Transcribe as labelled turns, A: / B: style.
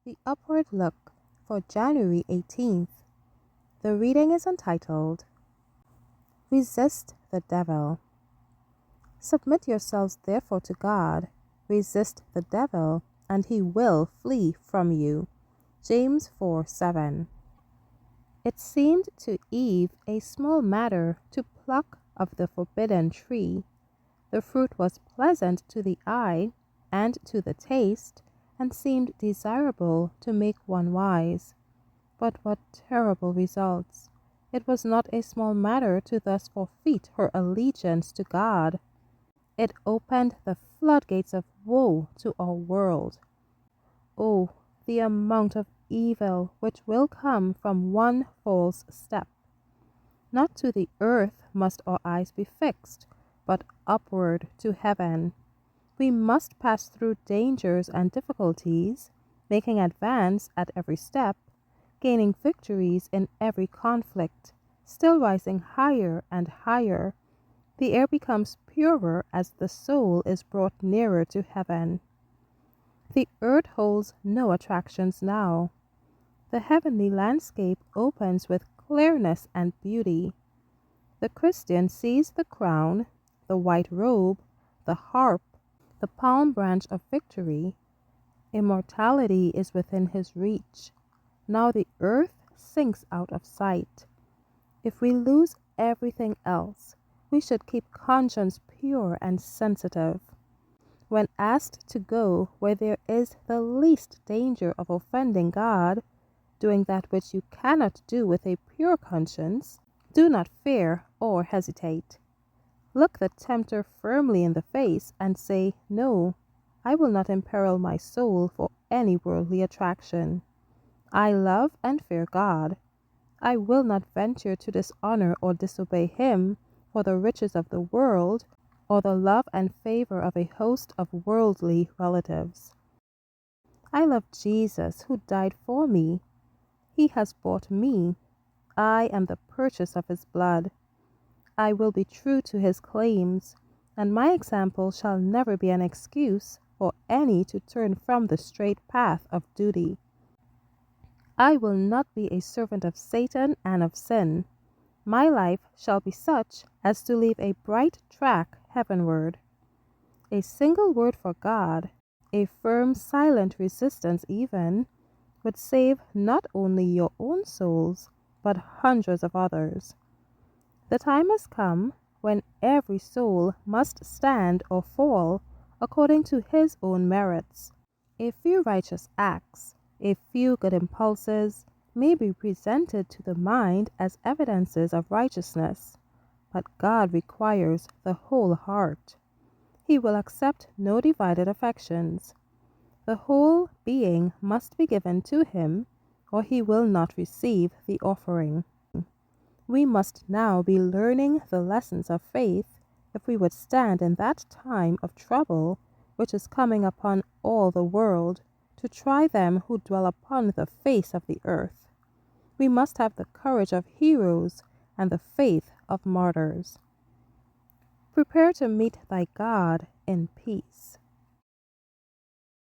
A: The Upward Look for January 18th. The reading is entitled, Resist the Devil. Submit yourselves therefore to God. Resist the devil, and he will flee from you. James 4:7. It seemed to Eve a small matter to pluck of the forbidden tree. The fruit was pleasant to the eye and to the taste, and seemed desirable to make one wise. But what terrible results! It was not a small matter to thus forfeit her allegiance to God. It opened the floodgates of woe to our world. Oh, the amount of evil which will come from one false step! Not to the earth must our eyes be fixed, but upward to heaven. We must pass through dangers and difficulties, making advance at every step, gaining victories in every conflict, still rising higher and higher. The air becomes purer as the soul is brought nearer to heaven. The earth holds no attractions now. The heavenly landscape opens with clearness and beauty. The Christian sees the crown, the white robe, the harp, the palm branch of victory. Immortality is within his reach. Now the earth sinks out of sight. If we lose everything else, we should keep conscience pure and sensitive. When asked to go where there is the least danger of offending God, doing that which you cannot do with a pure conscience, do not fear or hesitate. Look the tempter firmly in the face and say, No, I will not imperil my soul for any worldly attraction. I love and fear God. I will not venture to dishonor or disobey him for the riches of the world or the love and favor of a host of worldly relatives. I love Jesus who died for me. He has bought me. I am the purchase of his blood. I will be true to his claims, and my example shall never be an excuse for any to turn from the straight path of duty. I will not be a servant of Satan and of sin. My life shall be such as to leave a bright track heavenward. A single word for God, a firm, silent resistance even, would save not only your own souls, but hundreds of others. The time has come when every soul must stand or fall according to his own merits. A few righteous acts, a few good impulses may be presented to the mind as evidences of righteousness, but God requires the whole heart. He will accept no divided affections. The whole being must be given to him, or he will not receive the offering. We must now be learning the lessons of faith if we would stand in that time of trouble which is coming upon all the world to try them who dwell upon the face of the earth. We must have the courage of heroes and the faith of martyrs. Prepare to meet thy God in peace.